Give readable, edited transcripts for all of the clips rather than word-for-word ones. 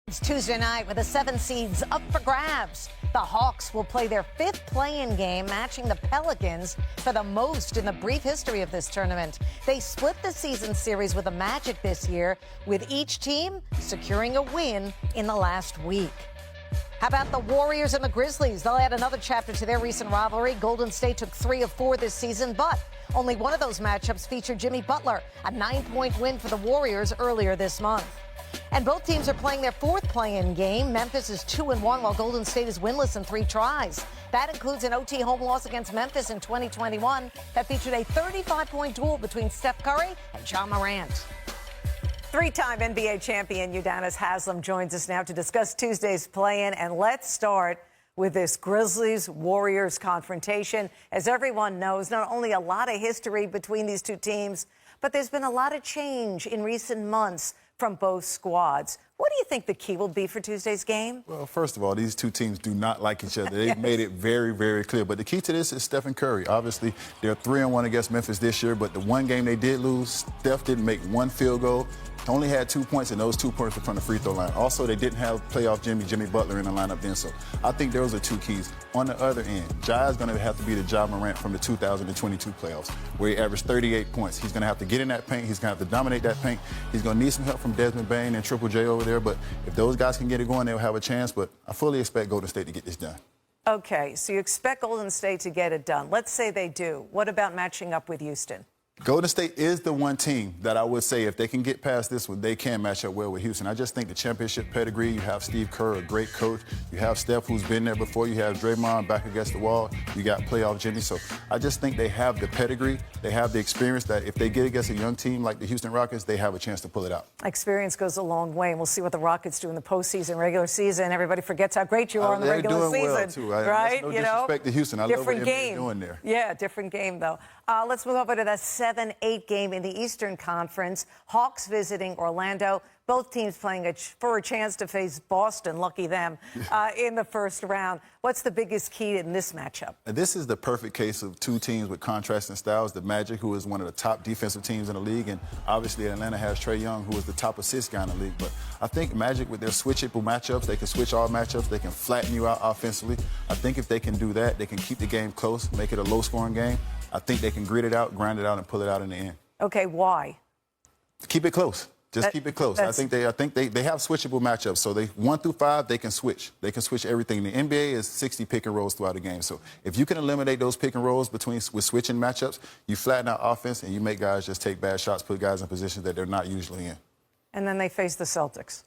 It's Tuesday night with the 7 seeds up for grabs. The Hawks will play their 5th play-in game, matching the Pelicans for the most in the brief history of this tournament. They split the season series with the Magic this year, with each team securing a win in the last week. How about the Warriors and the Grizzlies? They'll add another chapter to their recent rivalry. Golden State took 3 of 4 this season, but only one of those matchups featured Jimmy Butler, a 9-point win for the Warriors earlier this month. And both teams are playing their 4th play-in game. Memphis is 2-1, while Golden State is winless in 3 tries. That includes an OT home loss against Memphis in 2021 that featured a 35-point duel between Steph Curry and Ja Morant. 3-time NBA champion Udonis Haslem joins us now to discuss Tuesday's play-in. And let's start with this Grizzlies-Warriors confrontation. As everyone knows, not only a lot of history between these two teams, but there's been a lot of change in recent months from both squads. What do you think the key will be for Tuesday's game? Well, first of all, these two teams do not like each other. They've made it very, very clear. But the key to this is Stephen Curry. Obviously, they're 3-1 against Memphis this year, but the one game they did lose, Steph didn't make one field goal. Only had 2 points, and those 2 points were from the free throw line. Also, they didn't have playoff Jimmy Butler in the lineup then, so I think those are 2 keys. On the other end, Ja is going to have to be the Ja Morant from the 2022 playoffs, where he averaged 38 points. He's going to have to get in that paint. He's going to have to dominate that paint. He's going to need some help from Desmond Bane and Triple J over there, but if those guys can get it going, they'll have a chance, but I fully expect Golden State to get this done. Okay, so you expect Golden State to get it done. Let's say they do. What about matching up with Houston? Golden State is the one team that I would say if they can get past this one, they can match up well with Houston. I just think the championship pedigree, you have Steve Kerr, a great coach. You have Steph, who's been there before. You have Draymond back against the wall. You got playoff Jimmy. So I just think they have the pedigree. They have the experience that if they get against a young team like the Houston Rockets, they have a chance to pull it out. Experience goes a long way, and we'll see what the Rockets do in the postseason, regular season. Everybody forgets how great you are in the regular season. Well, too. Right? No disrespect to Houston. I love what they're doing there. Yeah, different game, though. Let's move over to the 7-8 game in the Eastern Conference. Hawks visiting Orlando. Both teams playing for a chance to face Boston, lucky them, in the first round. What's the biggest key in this matchup? This is the perfect case of 2 teams with contrasting styles. The Magic, who is one of the top defensive teams in the league, and obviously Atlanta has Trae Young, who is the top assist guy in the league. But I think Magic, with their switchable matchups, they can switch all matchups. They can flatten you out offensively. I think if they can do that, they can keep the game close, make it a low-scoring game. I think they can grit it out, grind it out, and pull it out in the end. Okay, why? Keep it close. Just keep it close. I think they have switchable matchups. So 1 through 5, they can switch. They can switch everything. The NBA is 60 pick and rolls throughout the game. So if you can eliminate those pick and rolls with switching matchups, you flatten out offense and you make guys just take bad shots, put guys in positions that they're not usually in. And then they face the Celtics.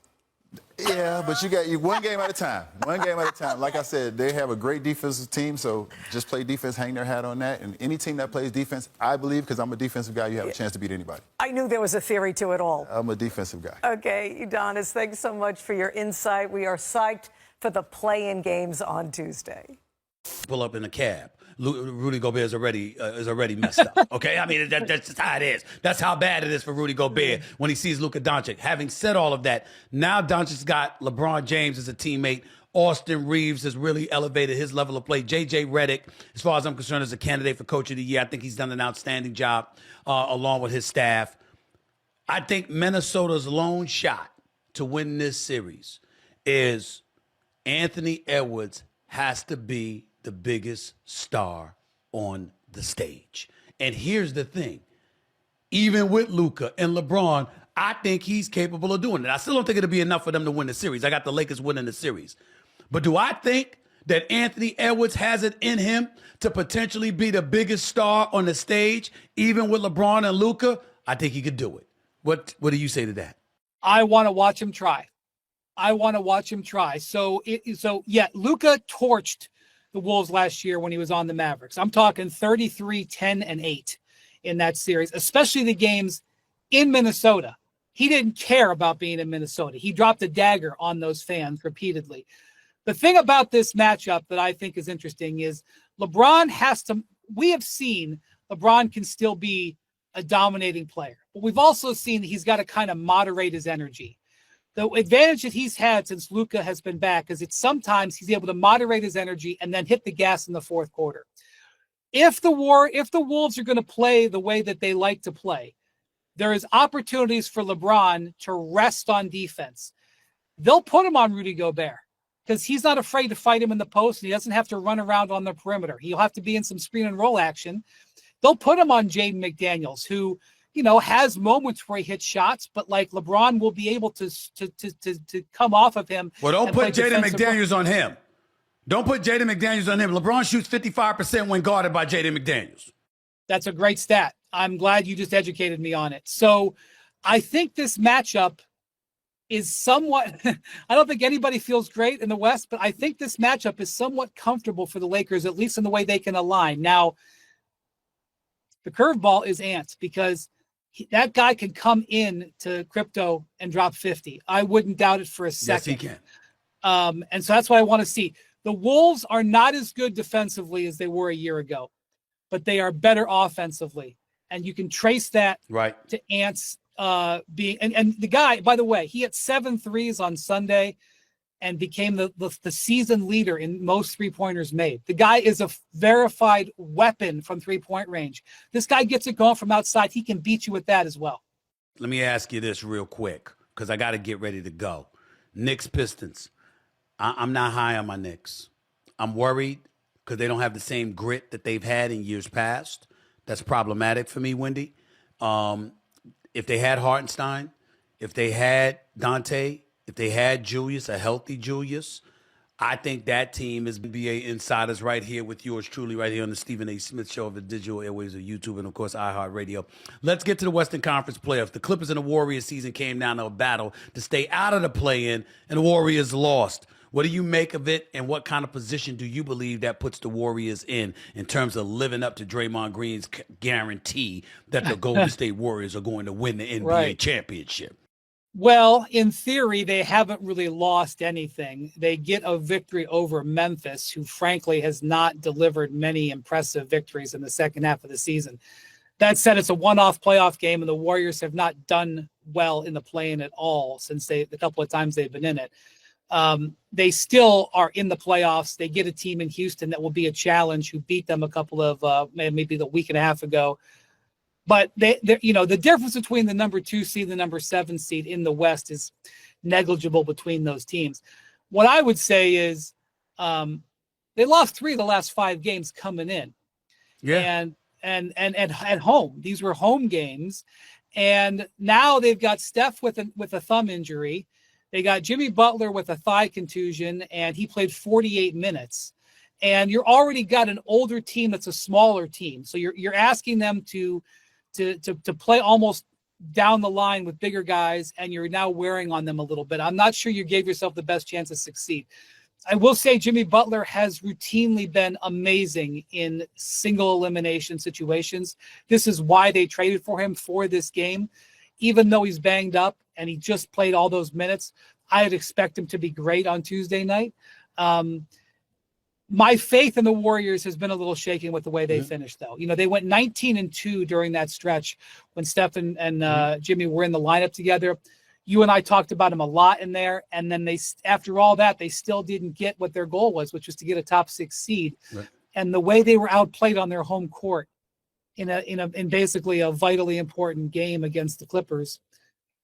Yeah, but you got one game at a time. One game at a time. Like I said, they have a great defensive team, so just play defense, hang their hat on that. And any team that plays defense, I believe, because I'm a defensive guy, you have a chance to beat anybody. I knew there was a theory to it all. I'm a defensive guy. Okay, Udonis, thanks so much for your insight. We are psyched for the play-in games on Tuesday. Pull up in a cab. Rudy Gobert is already messed up. Okay, I mean that's just how it is. That's how bad it is for Rudy Gobert when he sees Luka Doncic. Having said all of that, now Doncic's got LeBron James as a teammate. Austin Reeves has really elevated his level of play. J.J. Redick, as far as I'm concerned, is a candidate for Coach of the Year. I think he's done an outstanding job along with his staff. I think Minnesota's lone shot to win this series is Anthony Edwards has to be the biggest star on the stage. And here's the thing. Even with Luka and LeBron, I think he's capable of doing it. I still don't think it'll be enough for them to win the series. I got the Lakers winning the series. But do I think that Anthony Edwards has it in him to potentially be the biggest star on the stage, even with LeBron and Luka? I think he could do it. What do you say to that? I want to watch him try. So yeah, Luka torched the Wolves last year when he was on the Mavericks. I'm talking 33, 10, and 8 in that series, especially the games in Minnesota. He didn't care about being in Minnesota. He dropped a dagger on those fans repeatedly. The thing about this matchup that I think is interesting is we have seen LeBron can still be a dominating player, but we've also seen that he's got to kind of moderate his energy. The advantage that he's had since Luka has been back is that sometimes he's able to moderate his energy and then hit the gas in the fourth quarter. If the Wolves are going to play the way that they like to play, there is opportunities for LeBron to rest on defense. they'll put him on Rudy Gobert because he's not afraid to fight him in the post, and he doesn't have to run around on the perimeter. He'll have to be in some screen and roll action. They'll put him on Jaden McDaniels, who, has moments where he hits shots, but like LeBron will be able to come off of him. Well, don't put Jaden McDaniels on him. Don't put Jaden McDaniels on him. LeBron shoots 55% when guarded by Jaden McDaniels. That's a great stat. I'm glad you just educated me on it. So I think this matchup is somewhat, I don't think anybody feels great in the West, but I think this matchup is somewhat comfortable for the Lakers, at least in the way they can align. Now, the curveball is Ant, because that guy can come in to crypto and drop 50. I wouldn't doubt it for a second. Yes, he can. And so that's what I want to see. The Wolves are not as good defensively as they were a year ago, but they are better offensively. And you can trace that to Ant's being – and the guy, by the way, he hit 7 threes on Sunday and became the season leader in most three-pointers made. The guy is a verified weapon from three-point range. This guy gets it going from outside. He can beat you with that as well. Let me ask you this real quick, because I got to get ready to go. Knicks Pistons. I'm not high on my Knicks. I'm worried because they don't have the same grit that they've had in years past. That's problematic for me, Wendy. If they had Hartenstein, if they had Dante, if they had Julius, a healthy Julius, I think that team is NBA Insiders right here with yours truly right here on the Stephen A. Smith Show of the digital airwaves of YouTube and, of course, iHeartRadio. Let's get to the Western Conference playoffs. The Clippers and the Warriors season came down to a battle to stay out of the play-in, and the Warriors lost. What do you make of it, and what kind of position do you believe that puts the Warriors in terms of living up to Draymond Green's guarantee that the Golden State Warriors are going to win the NBA championship? Well, in theory, they haven't really lost anything. They get a victory over Memphis, who frankly has not delivered many impressive victories in the second half of the season. That said, it's a one-off playoff game, and the Warriors have not done well in the play-in at all since the couple of times they've been in it. They still are in the playoffs. They get a team in Houston that will be a challenge, who beat them a couple of maybe the week and a half ago. But the difference between the number 2 seed and the number 7 seed in the West is negligible between those teams. What I would say is they lost 3 of the last 5 games coming in. Yeah. And at home. These were home games. And now they've got Steph with a thumb injury. They got Jimmy Butler with a thigh contusion, and he played 48 minutes. And you're already got an older team that's a smaller team. So you're asking them to play almost down the line with bigger guys, and you're now wearing on them a little bit. I'm not sure you gave yourself the best chance to succeed. I will say Jimmy Butler has routinely been amazing in single elimination situations. This is why they traded for him for this game. Even though he's banged up and he just played all those minutes, I'd expect him to be great on Tuesday night. My faith in the Warriors has been a little shaken with the way they finished, though. They went 19-2 during that stretch when Steph and Jimmy were in the lineup together. You and I talked about them a lot in there, and then after all that, they still didn't get what their goal was, which was to get a top 6 seed. Right. And the way they were outplayed on their home court in basically a vitally important game against the Clippers,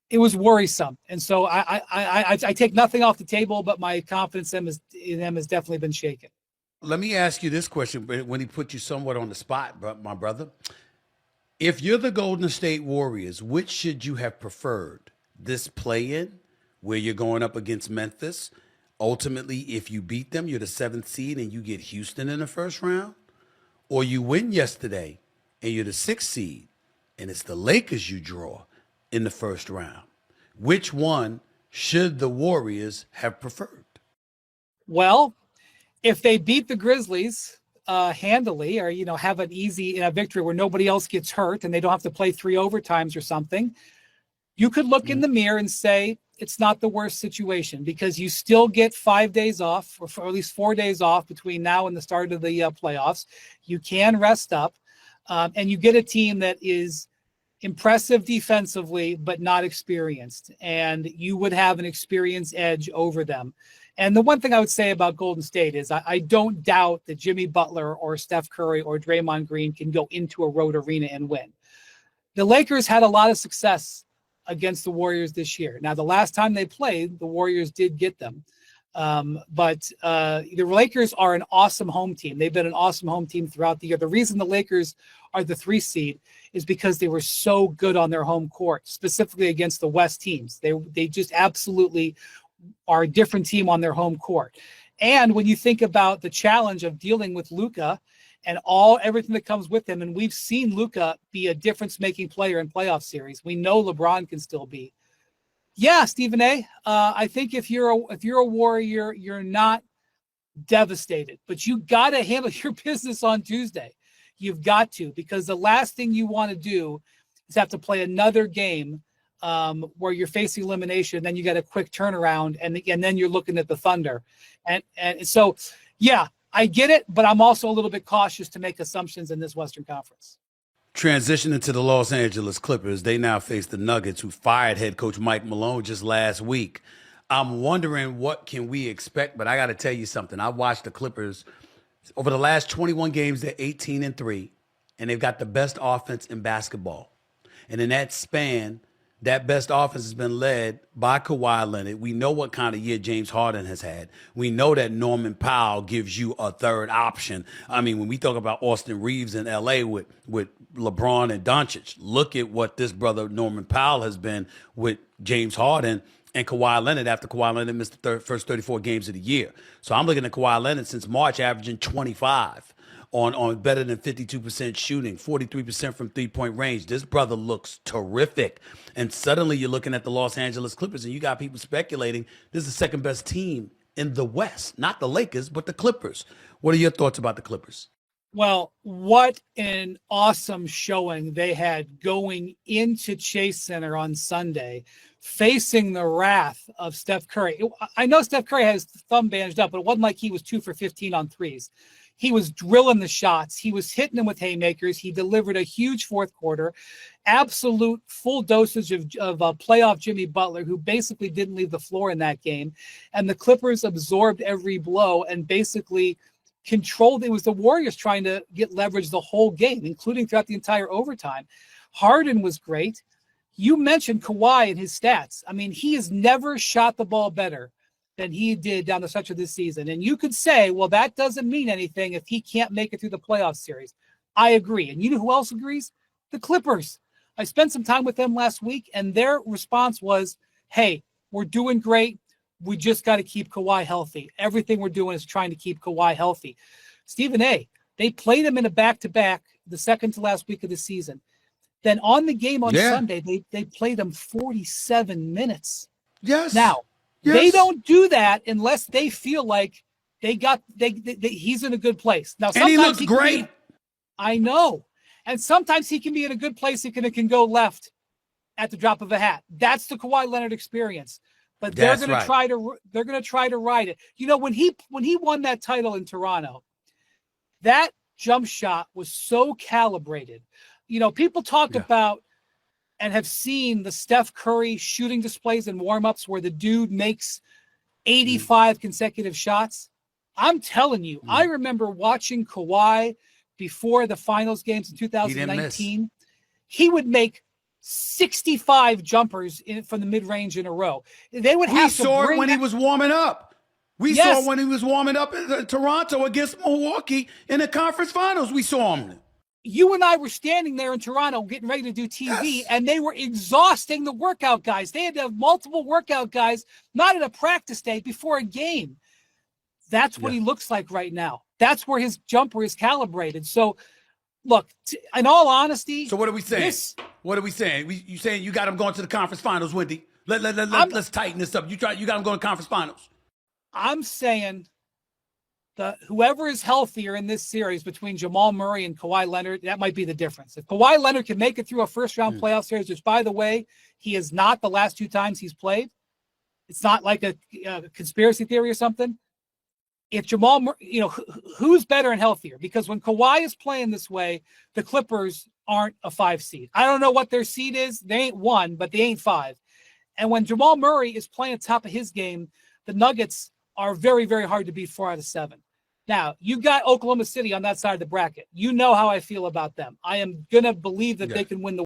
it was worrisome. And so I take nothing off the table, but my confidence in them has definitely been shaken. Let me ask you this question when he put you somewhat on the spot, my brother. If you're the Golden State Warriors, which should you have preferred? This play-in where you're going up against Memphis? Ultimately, if you beat them, you're the 7th seed and you get Houston in the first round? Or you win yesterday and you're the 6th seed and it's the Lakers you draw in the first round? Which one should the Warriors have preferred? Well, if they beat the Grizzlies handily, or have an easy victory where nobody else gets hurt and they don't have to play 3 overtimes or something, you could look in the mirror and say it's not the worst situation, because you still get 5 days off, or at least 4 days off between now and the start of the playoffs. You can rest up, and you get a team that is impressive defensively but not experienced, and you would have an experience edge over them. And the one thing I would say about Golden State is I don't doubt that Jimmy Butler or Steph Curry or Draymond Green can go into a road arena and win. The Lakers had a lot of success against the Warriors this year. Now, the last time they played, the Warriors did get them. But the Lakers are an awesome home team. They've been an awesome home team throughout the year. The reason the Lakers are the 3 seed is because they were so good on their home court, specifically against the West teams. They just absolutely are a different team on their home court. And when you think about the challenge of dealing with Luka and everything that comes with him, and we've seen Luka be a difference-making player in playoff series. We know LeBron can still be. Yeah, Stephen A. I think if you're a Warrior, you're not devastated, but you got to handle your business on Tuesday. You've got to, because the last thing you want to do is have to play another game where you're facing elimination. Then you got a quick turnaround, and then you're looking at the Thunder, and so yeah, I get it, but I'm also a little bit cautious to make assumptions in this Western Conference. Transitioning to the Los Angeles Clippers, they now face the Nuggets, who fired head coach Mike Malone just last week. I'm wondering what can we expect, but I got to tell you something. I watched the Clippers over the last 21 games. They're 18-3, and they've got the best offense in basketball. And in that span, that best offense has been led by Kawhi Leonard. We know what kind of year James Harden has had. We know that Norman Powell gives you a third option. I mean, when we talk about Austin Reeves in L.A. with LeBron and Doncic, look at what this brother Norman Powell has been with James Harden and Kawhi Leonard after Kawhi Leonard missed the first 34 games of the year. So I'm looking at Kawhi Leonard since March, averaging 25 on better than 52% shooting, 43% from three-point range. This brother looks terrific. And suddenly you're looking at the Los Angeles Clippers, and you got people speculating this is the second best team in the West. Not the Lakers, but the Clippers. What are your thoughts about the Clippers? Well, what an awesome showing they had going into Chase Center on Sunday, facing the wrath of Steph Curry. I know Steph Curry has his thumb bandaged up, but it wasn't like he was 2 for 15 on threes. He was drilling the shots. He was hitting them with haymakers. He delivered a huge fourth quarter, absolute full dosage of playoff Jimmy Butler, who basically didn't leave the floor in that game. And the Clippers absorbed every blow and basically controlled. It was the Warriors trying to get leverage the whole game, including throughout the entire overtime. Harden was great. You mentioned Kawhi and his stats. I mean, he has never shot the ball better than he did down the stretch of this season. And you could say, well, that doesn't mean anything if he can't make it through the playoff series. I agree. And you know who else agrees? The Clippers. I spent some time with them last week, and their response was, hey, we're doing great. We just got to keep Kawhi healthy. Everything we're doing is trying to keep Kawhi healthy. Stephen A., they played him in a back-to-back the second to last week of the season. Then on the game on Sunday, they played him 47 minutes. Yes. Now, they don't do that unless they feel like he's in a good place. Now, and he looks great. I know. And sometimes he can be in a good place. It can go left at the drop of a hat. That's the Kawhi Leonard experience. But they're going to try to ride it. You know, when he won that title in Toronto, that jump shot was so calibrated. You know, people talk about and have seen the Steph Curry shooting displays and warm-ups where the dude makes 85 consecutive shots. I'm telling you, I remember watching Kawhi before the finals games in 2019. He would make 65 jumpers from the mid-range in a row. They would have to saw it when he was warming up. We saw when he was warming up in Toronto against Milwaukee in the conference finals. We saw him. You and I were standing there in Toronto getting ready to do TV, and they were exhausting the workout guys. They had to have multiple workout guys, not at a practice day, before a game. That's what he looks like right now. That's where his jumper is calibrated. So, look, in all honesty. So what are we saying? What are we saying? You saying you got him going to the conference finals, Wendy? Let's tighten this up. You got him going to conference finals. I'm saying whoever is healthier in this series between Jamal Murray and Kawhi Leonard, that might be the difference. If Kawhi Leonard can make it through a first-round playoff series, which, by the way, he is not the last 2 times he's played. It's not like a conspiracy theory or something. If Jamal Murray, who's better and healthier? Because when Kawhi is playing this way, the Clippers aren't a 5 seed. I don't know what their seed is. They ain't 1, but they ain't 5. And when Jamal Murray is playing top of his game, the Nuggets are very, very hard to beat 4 out of 7. Now, you got Oklahoma City on that side of the bracket. You know how I feel about them. I am going to believe that they can win the